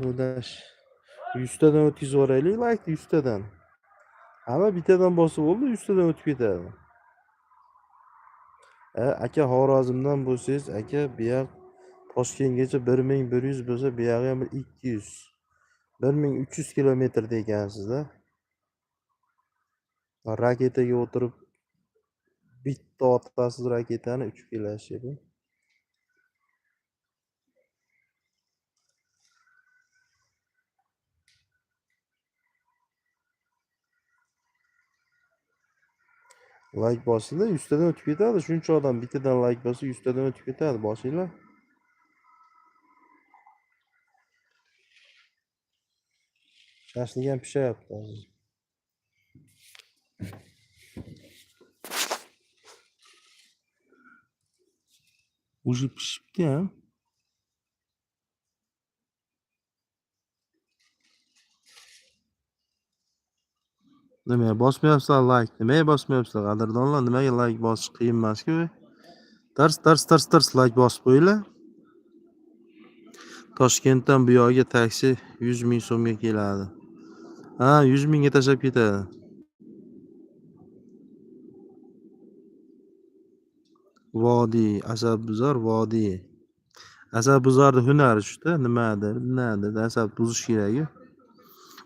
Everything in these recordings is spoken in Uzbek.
O'dash 100 tadan o'tkazib yuboraylik, like 100 tadan. Hamma bittadan bosib bo'ldi, 100 tadan o'tib ketadi. Aka Xorazmdan bo'lsangiz, aka bu yoq Toshkentgacha 1100 bo'lsa, bu yog'i ham 200. 1300 kilometrda ekansizda. Raketaga o'tirib bitta otasiz raketani uchib kelasiz. Like bosinglar 100 tadan o'tib ketadi. Shuncha odam bittadan like bossa 100 tadan o'tib ketadi. Bosinglar. Shashlik ham pishyapti hozir. Уже pishibdi ham. Nimaga bosmayapsizlar like? Nimaga bosmayapsizlar? Qadrdonlar, nimaga like bosish qiyin emas-ku? Tars like bosib qo'yinglar. Toshkentdan bu yoqqa taksi 100 ming so'mga keladi. 100 mingga tashab ketadi. Vodiy, asabbuzar vodiy. Asabbuzarning hunari shu-da, nimadir, asab buzish kerak-ku.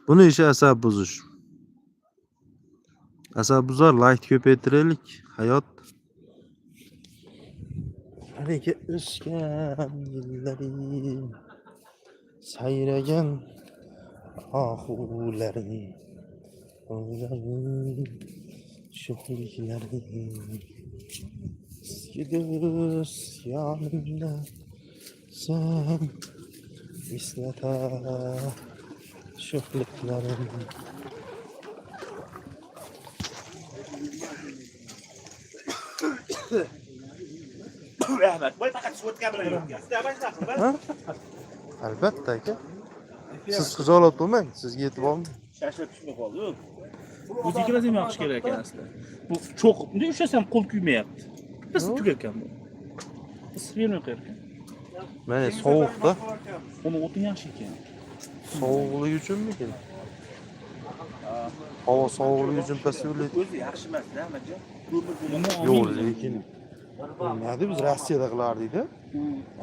Buni ishi asab buzish. Asabbuzar like ko'paytiraylik, hayot. Haliga o'sgan yillarim, sayragan ahularim, o'ylarim, sho'xliklarim. Sizga do'st yonimda sen eslata sho'xliklarim. Rahmat. Voy faqat svodka bilan yuribsiz. Davay Albatta aka. Siz xijolat bo'lmang, sizga yetib oldim. Shashlik tushmay qoldi. O'ziga ham yaxshi kerak ekan aslida. Bu cho'q, bunday ushlasam qo'l kuymayapti. Biz tugakan bu. Isib bermay qo'yarkan. Mana sovuqda. Uni o'tin yaxshi ekan. Sovuqligi uchunmikin? Havo sovuqligi uchun pasyurlik. O'zi yaxshi emas-da, amajon. Yo'q, lekin nima biz Rossiyada qilardik-da?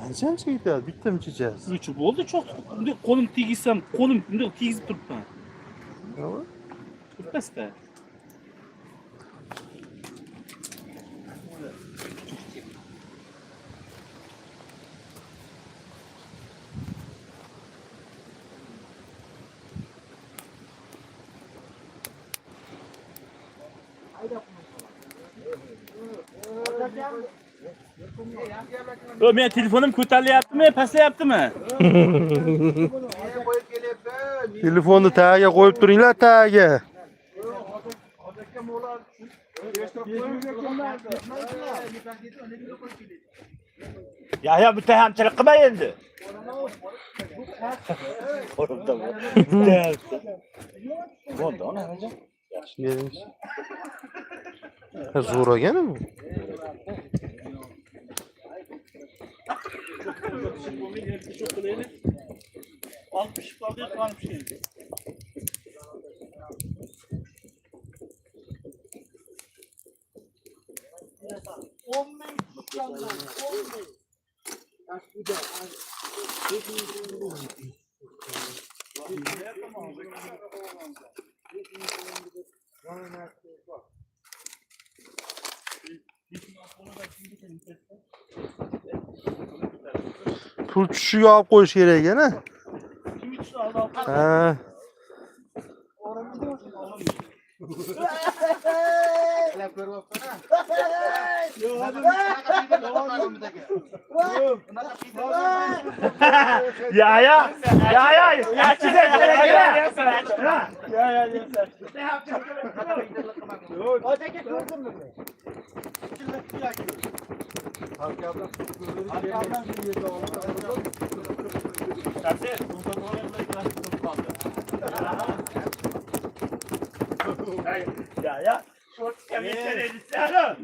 Ancha ketadi, bitta ichasiz. Nechun bo'ldi cho'q. Bunday qo'lim tegisam, qo'lim bunday tegizib turibman. Nima? Turibsizda. Men telefonim ko'tarilyaptimi, pastlayaptimi? Telefonni tagiga qo'yib turinglar, tagiga. Ya bitta hamchilik qilmay endi. Bo'ldi, onajon. Yaxshi. Zo'raganmi? Olib pishib qoldi, qonib pishdi. Pul tushiga olib qo'yish kerak ekan-a? Ha. Ya, şu kemerleri sana.